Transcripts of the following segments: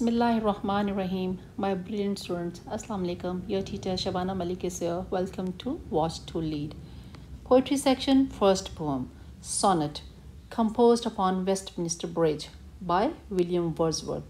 Bismillahirrahmanirrahim. My brilliant students, Assalamu alaikum. Your teacher Shabana Malik is here. Welcome to Watch to Lead. Poetry section, first poem, Sonnet, composed upon Westminster Bridge by William Wordsworth.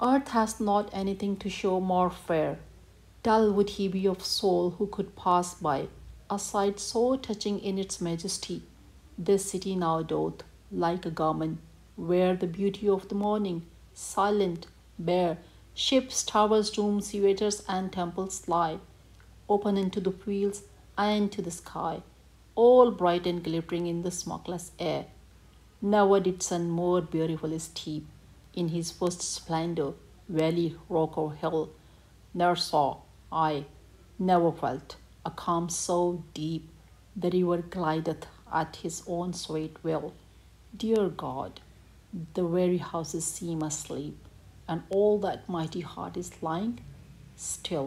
Earth has not anything to show more fair. Dull would he be of soul who could pass by a sight so touching in its majesty. This city now doth, like a garment, wear the beauty of the morning, silent, bare. Ships, towers, domes, theatres, and temples lie, open into the fields and into the sky, all bright and glittering in the smokeless air. Never did sun more beautifully steep in his first splendor, valley, rock, or hill. Never saw I, never felt a calm so deep. The river glideth at his own sweet will. Dear God, the very houses seem asleep, and all that mighty heart is lying still.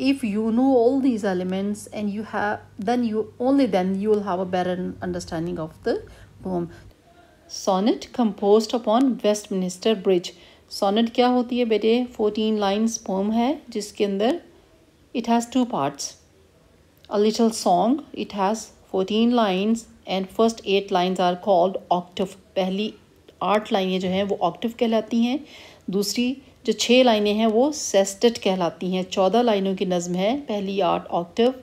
if you know all these elements and then you will have a better understanding of the poem. Sonnet composed upon Westminster Bridge. Sonnet کیا ہوتی ہے بیٹے؟ 14 lines poem ہے جس کے اندر it has 2 parts. A little song, it has 14 lines and first 8 lines are called octave. پہلی 8 لائنیں جو ہیں وہ octave کہلاتی ہیں. دوسری جو 6 لائنیں ہیں وہ sestet کہلاتی ہیں. 14 لائنوں کی نظم ہے. پہلی 8 octave,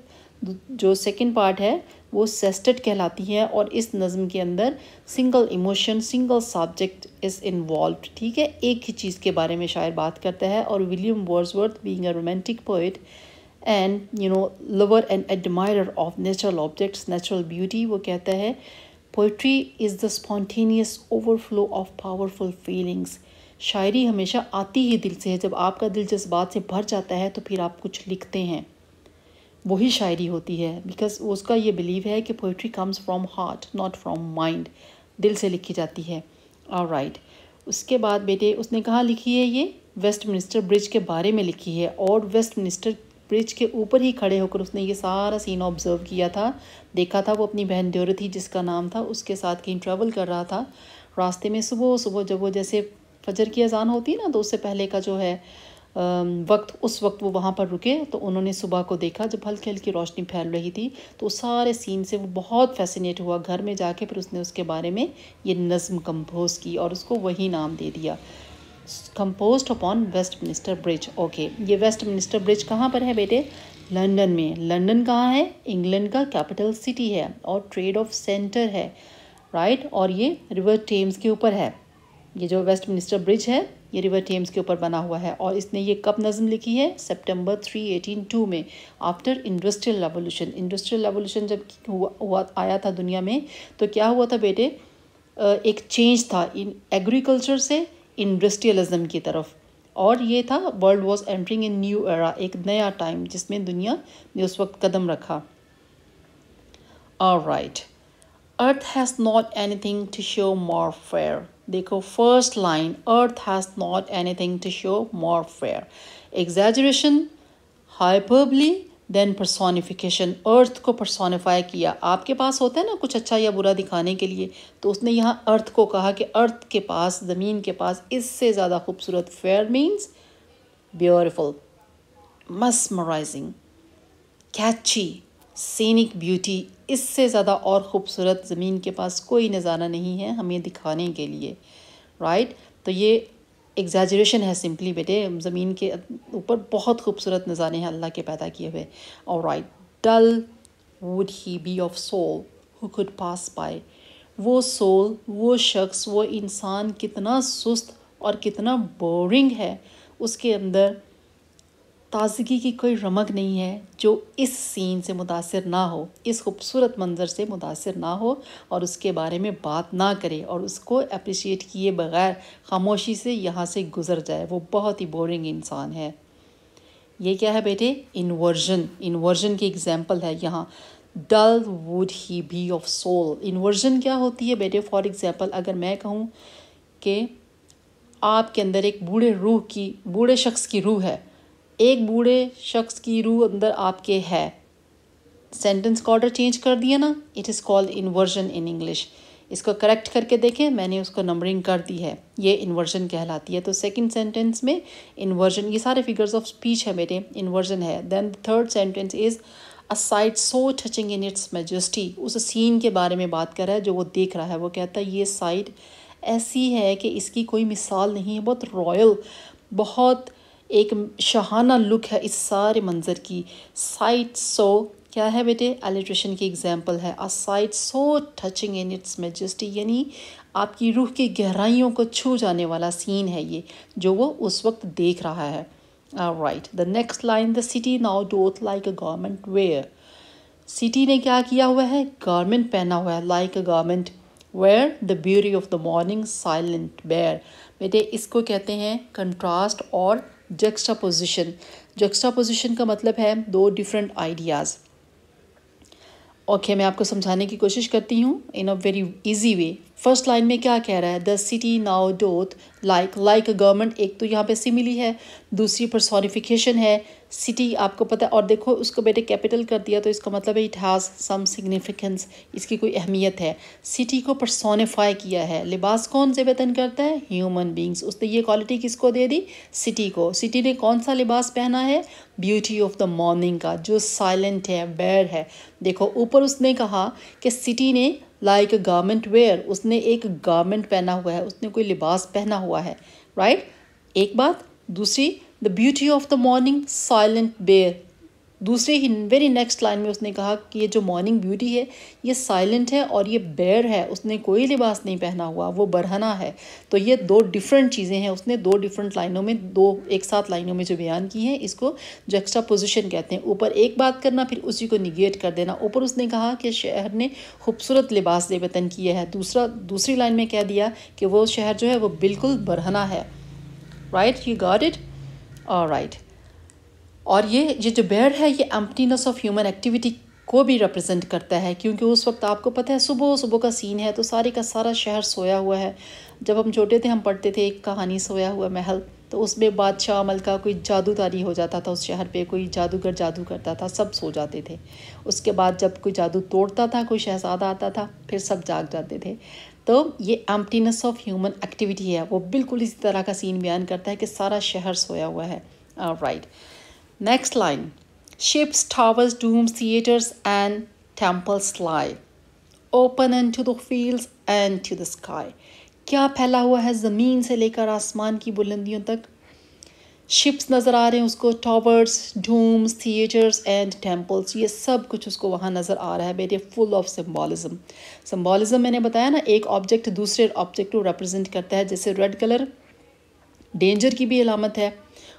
جو سیکنڈ پارٹ ہے وہ سیسٹڈ کہلاتی ہے. اور اس نظم کے اندر single emotion single subject is involved. ٹھیک ہے، ایک ہی چیز کے بارے میں شاعر بات کرتا ہے. اور William Wordsworth being a romantic poet and lover and admirer of natural objects, natural beauty, وہ کہتا ہے poetry is the spontaneous overflow of powerful feelings. شاعری ہمیشہ آتی ہی دل سے ہے. جب آپ کا دل جذبات سے بھر جاتا ہے تو پھر آپ کچھ لکھتے ہیں، وہی شاعری ہوتی ہے. بیکاز اس کا یہ بلیو ہے کہ poetry comes from heart not from mind, دل سے لکھی جاتی ہے. آلرائٹ، اس کے بعد بیٹے اس نے کہاں لکھی ہے؟ یہ ویسٹ منسٹر برج کے بارے میں لکھی ہے. اور ویسٹ منسٹر برج کے اوپر ہی کھڑے ہو کر اس نے یہ سارا سین آبزرو کیا تھا، دیکھا تھا. وہ اپنی بہن ڈیورتھی جس کا نام تھا اس کے ساتھ کہیں ٹریول کر رہا تھا. راستے میں صبح جب وہ جیسے فجر کی اذان ہوتی ہے نا تو اس سے پہلے کا جو ہے وقت، اس وقت وہ وہاں پر رکے تو انہوں نے صبح کو دیکھا جب ہلکی ہلکی روشنی پھیل رہی تھی. تو اس سارے سین سے وہ بہت فیسینیٹ ہوا. گھر میں جا کے پھر اس نے اس کے بارے میں یہ نظم کمپوز کی اور اس کو وہی نام دے دیا، کمپوزڈ اپون ویسٹ منسٹر برج. اوکے، یہ ویسٹ منسٹر برج کہاں پر ہے بیٹے؟ لنڈن میں. لنڈن کہاں ہے؟ انگلینڈ کا کیپٹل سٹی ہے اور ٹریڈ آف سینٹر ہے. رائٹ، اور یہ ریور ٹیمز کے اوپر ہے. یہ جو ویسٹ منسٹر برج ہے یہ ریور ٹیمز کے اوپر بنا ہوا ہے. اور اس نے یہ کب نظم لکھی ہے؟ سپٹمبر 3 میں، after industrial revolution. Industrial revolution جب ہوا آیا تھا دنیا میں تو کیا ہوا تھا بیٹے؟ ایک چینج تھا ایگریکلچر سے انڈسٹریلزم کی طرف. اور یہ تھا world was entering in new era, ایک نیا ٹائم جس میں دنیا نے اس وقت قدم رکھا. Alright, earth has not anything to show more fair. دیکھو first line, earth has not anything to show more fair. Exaggeration, hyperbole, then personification. Earth کو پرسونیفائی کیا. آپ کے پاس ہوتا ہے نا کچھ اچھا یا برا دکھانے کے لیے، تو اس نے یہاں ارتھ کو کہا کہ ارتھ کے پاس، زمین کے پاس اس سے زیادہ خوبصورت، fair means beautiful, mesmerising, catchy, scenic beauty, اس سے زیادہ اور خوبصورت زمین کے پاس کوئی نظارہ نہیں ہے ہمیں دکھانے کے لیے. رائٹ، تو یہ ایگزیجریشن ہے سمپلی بیٹے. زمین کے اوپر بہت خوبصورت نظارے ہیں اللہ کے پیدا کیے ہوئے. اور right, dull would he be of soul who could pass by. وہ سول، وہ شخص، وہ انسان کتنا سست اور کتنا بورنگ ہے، اس کے اندر تازگی کی کوئی رمق نہیں ہے جو اس سین سے متاثر نہ ہو، اس خوبصورت منظر سے متاثر نہ ہو اور اس کے بارے میں بات نہ کرے اور اس کو اپریشیٹ کیے بغیر خاموشی سے یہاں سے گزر جائے. وہ بہت ہی بورنگ انسان ہے. یہ کیا ہے بیٹے؟ انورژن. انورژن کی ایگزامپل ہے یہاں. Dull would he be of soul. Inversion کیا ہوتی ہے بیٹے؟ فار ایگزامپل اگر میں کہوں کہ آپ کے اندر ایک بوڑھے شخص کی روح ہے، ایک بوڑھے شخص کی روح اندر آپ کے ہے، سینٹنس کا آرڈر چینج کر دیا نا، it is called inversion in English. اس کو کریکٹ کر کے دیکھیں، میں نے اس کو نمبرنگ کر دی ہے، یہ انورژن کہلاتی ہے. تو سیکنڈ سینٹنس میں انورژن، یہ سارے فگرز آف اسپیچ ہے بیٹے، انورژن ہے. Then third sentence is a sight so touching in its majesty. اس سین کے بارے میں بات کر رہا ہے جو وہ دیکھ رہا ہے. وہ کہتا ہے یہ سائٹ ایسی ہے کہ اس کی کوئی مثال نہیں ہے، بہت رائل، بہت ایک شاہانہ لک ہے اس سارے منظر کی. سائٹ سو کیا ہے بیٹے؟ الیٹریشن کی ایگزامپل ہے. A sight so touching in its majesty, یعنی آپ کی روح کی گہرائیوں کو چھو جانے والا سین ہے یہ جو وہ اس وقت دیکھ رہا ہے. Right, the next line, the city now doth like a garment wear. City نے کیا کیا ہوا ہے؟ گارمنٹ پہنا ہوا ہے، like a garment wear the beauty of the morning silent bare. بیٹے اس کو کہتے ہیں کنٹراسٹ اور جکسٹاپوزیشن. جکسٹاپوزیشن کا مطلب ہے دو ڈفرینٹ آئیڈیاز. اوکے، میں آپ کو سمجھانے کی کوشش کرتی ہوں in a very easy way. First line میں کیا کہہ رہا ہے؟ The city now doth like a government, ایک تو یہاں پہ سملی ہے، دوسری پرسونیفیکیشن ہے سٹی، آپ کو پتہ ہے، اور دیکھو اس کو بیٹے کیپٹل کر دیا تو اس کا مطلب ہے اٹ ہیز سم سگنیفیکنس، اس کی کوئی اہمیت ہے. سٹی کو پرسونیفائی کیا ہے. لباس کون سے وطن کرتا ہے؟ Human beings. اس نے یہ کوالٹی کس کو دے دی؟ سٹی کو. سٹی نے کون سا لباس پہنا ہے؟ بیوٹی آف دا مارننگ کا، جو سائلنٹ ہے، بیئر ہے. دیکھو اوپر اس نے کہا کہ سٹی نے لائک اے گارمنٹ ویئر، اس نے ایک گارمنٹ پہنا ہوا ہے، اس نے کوئی لباس پہنا ہوا ہے، رائٹ. ایک بات. دوسری the beauty of the morning silent bare. دوسرے ہی ویری نیکسٹ لائن میں اس نے کہا کہ یہ جو مارننگ بیوٹی ہے یہ سائلنٹ ہے اور یہ بیئر ہے، اس نے کوئی لباس نہیں پہنا ہوا، وہ برہنہ ہے. تو یہ دو ڈفرینٹ چیزیں ہیں، اس نے دو ڈفرینٹ لائنوں میں، دو ایک ساتھ لائنوں میں جو بیان کی ہیں، اس کو جیکسٹا پوزیشن کہتے ہیں. اوپر ایک بات کرنا پھر اسی کو نیگیٹ کر دینا. اوپر اس نے کہا کہ شہر نے خوبصورت لباس دے وطن کیا ہے، دوسری لائن میں کہہ دیا کہ وہ شہر جو ہے وہ بالکل برہنہ ہے. Right, you got it? All right. اور یہ جو بیئر ہے یہ ایمپٹینس آف ہیومن ایکٹیویٹی کو بھی ریپرزینٹ کرتا ہے، کیونکہ اس وقت آپ کو پتہ ہے صبح کا سین ہے تو سارے کا سارا شہر سویا ہوا ہے. جب ہم چھوٹے تھے ہم پڑھتے تھے ایک کہانی سویا ہوا محل، تو اس میں بادشاہ ملکہ کوئی جادو طاری ہو جاتا تھا، اس شہر پہ کوئی جادوگر جادو کرتا تھا، سب سو جاتے تھے. اس کے بعد جب کوئی جادو توڑتا تھا، کوئی شہزادہ آتا تھا، پھر سب جاگ جاتے تھے. تو یہ ایمپٹینس آف ہیومن ایکٹیویٹی ہے، وہ بالکل اسی طرح کا سین بیان کرتا ہے کہ سارا شہر سویا ہوا ہے. Right. Next line. Ships, towers, domes, theatres and temples lie open unto the fields and to the sky. کیا پھیلا ہوا ہے زمین سے لے کر آسمان کی بلندیوں تک؟ شپس نظر آ رہے ہیں اس کو، towers, domes, theatres and temples, یہ سب کچھ اس کو وہاں نظر آ رہا ہے بیٹے، فل آف سمبولزم. سمبولزم میں نے بتایا نا، ایک آبجیکٹ دوسرے آبجیکٹ کو ریپرزینٹ کرتا ہے. جیسے ریڈ کلر ڈینجر کی بھی علامت ہے،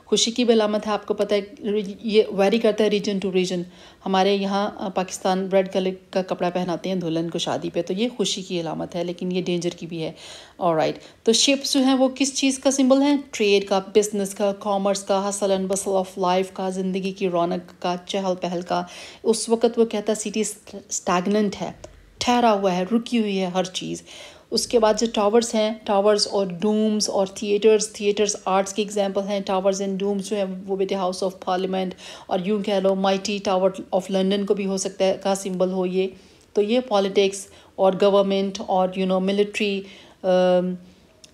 خوشی کی بھی علامت ہے. آپ کو پتہ ہے یہ ویری کرتا ہے ریجن ٹو ریجن. ہمارے یہاں پاکستان ریڈ کلر کا کپڑا پہناتے ہیں دلہن کو شادی پہ، تو یہ خوشی کی علامت ہے، لیکن یہ ڈینجر کی بھی ہے. آلرائٹ. تو شپس جو ہیں وہ کس چیز کا سمبل ہیں؟ ٹریڈ کا، بزنس کا، کامرس کا، ہسل اینڈ بسل آف لائف کا، زندگی کی رونق کا، چہل پہل کا. اس وقت وہ کہتا ہے سٹی اسٹیگننٹ ہے، ٹھہرا ہوا ہے، رکی ہوئی ہے ہر چیز. اس کے بعد جو ٹاورز ہیں، ٹاورز اور ڈومز اور تھیٹرز آرٹس کی ایگزامپل ہیں. ٹاورز اینڈ ڈومز جو ہیں وہ بیٹے ہاؤس آف پارلیمنٹ، اور یوں کہہ لو مائٹی ٹاور آف لنڈن کو بھی ہو سکتا ہے کا سمبل ہو یہ. تو یہ پالیٹکس اور گورنمنٹ اور ملٹری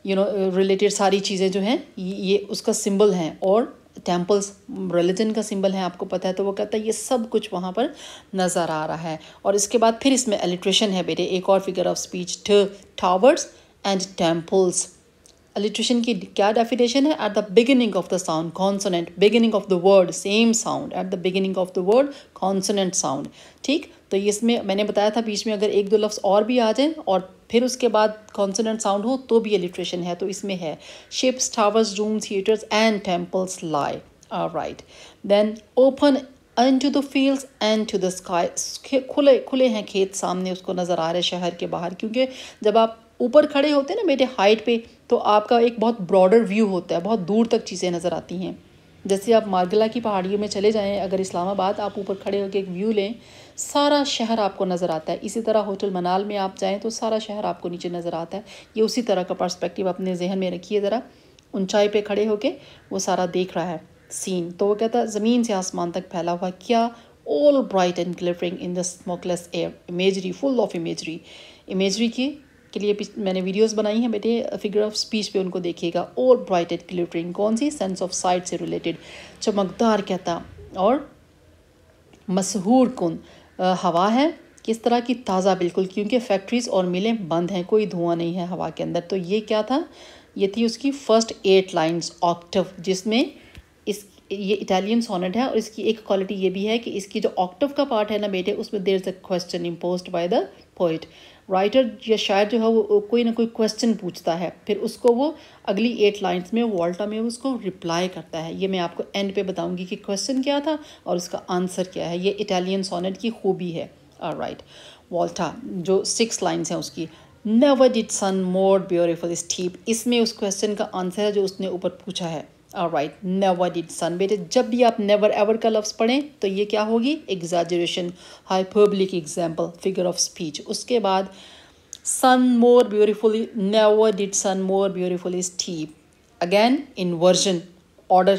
ریلیٹڈ ساری چیزیں جو ہیں یہ اس کا سمبل ہیں. اور ٹیمپلز ریلیجن کا سمبل ہے، آپ کو پتہ ہے. تو وہ کہتا ہے یہ سب کچھ وہاں پر نظر آ رہا ہے. اور اس کے بعد پھر اس میں الیٹریشن ہے بیٹے، ایک اور figure of speech, towers and temples. Alliteration کی کیا ڈیفینیشن ہے؟ At the beginning of the sound consonant, beginning of the word same sound, at the beginning of the word consonant sound. ٹھیک. تو اس میں نے بتایا تھا بیچ میں اگر ایک دو لفظ اور بھی آ جائیں اور پھر اس کے بعد کانسوننٹ ساؤنڈ ہو تو بھی الیٹریشن ہے. تو اس میں ہے ships, towers, domes, theatres and temples lie. Right. Then open into the fields and to the sky. کھلے ہیں کھیت سامنے اس کو نظر آ رہے شہر کے باہر، کیونکہ جب آپ اوپر کھڑے ہوتے ہیں نا بیٹے ہائٹ پہ، تو آپ کا ایک بہت براڈر ویو ہوتا ہے، بہت دور تک چیزیں نظر آتی ہیں. جیسے آپ مارگلا کی پہاڑیوں میں چلے جائیں، اگر اسلام آباد آپ اوپر کھڑے ہو کے ایک ویو لیں، سارا شہر آپ کو نظر آتا ہے. اسی طرح ہوٹل منال میں آپ جائیں تو سارا شہر آپ کو نیچے نظر آتا ہے. یہ اسی طرح کا پرسپیکٹیو اپنے ذہن میں رکھیے ذرا، اونچائی پہ کھڑے ہو کے وہ سارا دیکھ رہا ہے سین. تو وہ کہتا ہے زمین سے آسمان تک پھیلا ہوا کیا؟ all bright and glittering in the smokeless air. imagery, full of imagery. imagery کے لیے میں نے ویڈیوز بنائی ہیں بیٹے، فگر آف اسپیچ پہ ان کو دیکھیے گا. all bright and glittering کون سی؟ سینس آف سائٹ سے ریلیٹڈ. چمکدار کہتا اور مسحور کن ہوا ہے، کس طرح کی؟ تازہ بالکل، کیونکہ فیکٹریز اور ملیں بند ہیں، کوئی دھواں نہیں ہے ہوا کے اندر. تو یہ کیا تھا؟ یہ تھی اس کی فرسٹ 8 لائنز آکٹیو، جس میں یہ اٹالین سونٹ ہے. اور اس کی ایک کوالٹی یہ بھی ہے کہ اس کی جو آکٹیو کا پارٹ ہے نا بیٹے، اس میں there is a question imposed by the poet. Writer یا شاعر جو ہے وہ کوئی نہ کوئی کویسچن پوچھتا ہے، پھر اس کو وہ اگلی 8 لائنز میں والٹا میں اس کو رپلائی کرتا ہے. یہ میں آپ کو اینڈ پہ بتاؤں گی کہ کویسچن کیا تھا اور اس کا آنسر کیا ہے. یہ اٹالین سونٹ کی خوبی ہے. رائٹ. والٹا جو 6 لائنز ہیں اس کی. نیور ڈڈ سن مور بیوٹیفل اسٹیپ، اس میں اس کویسچن کا آنسر ہے جو اس نے اوپر پوچھا ہے. رائٹ. نیور ڈڈ سن بیٹے، جب بھی آپ نیور ایور کا لفظ پڑھیں تو یہ کیا ہوگی؟ Exaggeration, hyperbolic example, figure of speech. اس کے بعد sun more beautifully, never did sun more beautifully sleep. Again inversion, order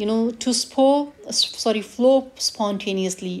to flow spontaneously,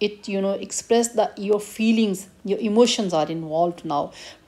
express your feelings, your emotions are involved now,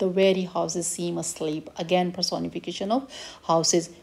the very houses seem asleep. again personification of houses.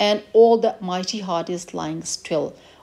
and all the mighty heart is lying still.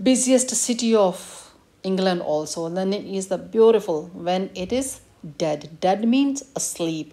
busiest city of England also. London is the beautiful when it is dead. Dead means asleep.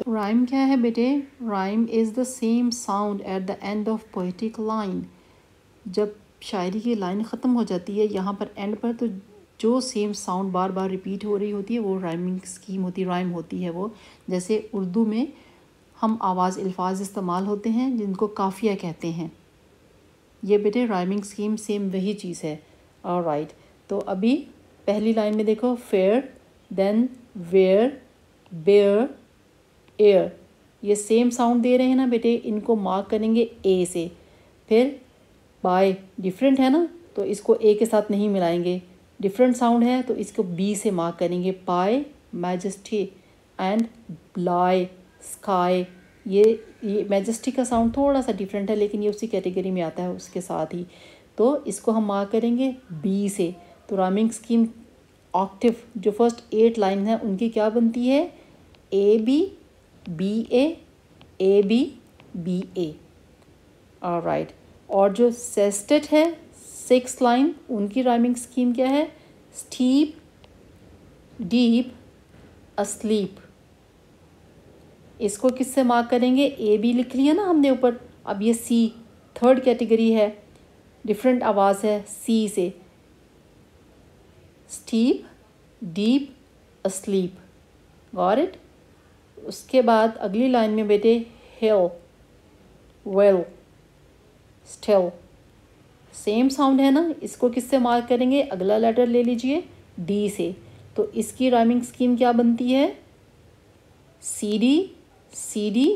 تو rhyme کیا ہے بیٹے؟ Rhyme is the same sound at the end of poetic line. جب شاعری کی line ختم ہو جاتی ہے یہاں پر اینڈ پر، تو جو سیم ساؤنڈ بار بار ریپیٹ ہو رہی ہوتی ہے وہ رائمنگ اسکیم ہوتی ہے، رائم ہوتی ہے وہ. جیسے اردو میں ہم آواز الفاظ استعمال ہوتے ہیں جن کو قافیہ کہتے ہیں. یہ بیٹے رائمنگ اسکیم سیم وہی چیز ہے. آلرائٹ، تو ابھی پہلی لائن میں دیکھو fair, then where, bear, air, یہ سیم ساؤنڈ دے رہے ہیں نا بیٹے، ان کو مارک کریں گے اے سے. پھر بائی ڈفرینٹ ہے نا، تو اس کو اے کے ساتھ نہیں ملائیں گے. ڈفرینٹ ساؤنڈ ہے تو اس کو بی سے مارک کریں گے. پائے، میجسٹی اینڈ بلائی، اسکائی. یہ میجسٹی کا ساؤنڈ تھوڑا سا ڈفرینٹ ہے لیکن یہ اسی کیٹیگری میں آتا ہے اس کے ساتھ ہی. تو اس کو ہم مارک کریں گے بی سے. تو رائمنگ اسکیم آکٹیو جو فرسٹ 8 لائن ہیں ان کی کیا بنتی ہے؟ A B, B A B, B A. Alright, اور جو سیسٹٹ ہے 6 لائن، ان کی رائمنگ اسکیم کیا ہے؟ Step, deep, asleep. اس کو کس سے مارک کریں گے؟ اے بی لکھ لیا نا ہم نے اوپر. اب یہ سی تھرڈ کیٹیگری ہے، ڈفرینٹ آواز ہے سی سے. Step, deep, sleep. Got it? اس کے بعد اگلی لائن میں بیٹے ہل، ویل، اسٹل. سیم ساؤنڈ ہے نا، اس کو کس سے مارک کریں گے؟ اگلا لیٹر لے لیجئے ڈی سے. تو اس کی رائمنگ اسکیم کیا بنتی ہے؟ C D, C D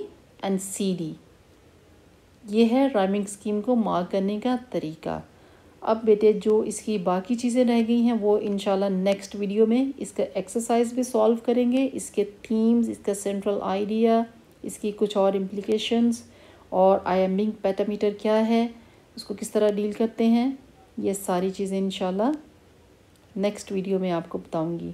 and C D. یہ ہے رائمنگ اسکیم کو مارک کرنے کا طریقہ. اب بیٹے جو اس کی باقی چیزیں رہ گئی ہیں وہ انشاءاللہ نیکسٹ ویڈیو میں اس کا ایکسرسائز بھی سولو کریں گے، اس کے تھیمز، اس کا سینٹرل آئیڈیا، اس کی کچھ اور امپلیکیشنز، اور آئمبنگ پیٹامیٹر کیا ہے، اس کو کس طرح ڈیل کرتے ہیں. یہ ساری چیزیں انشاءاللہ نیکسٹ ویڈیو میں آپ کو بتاؤں گی.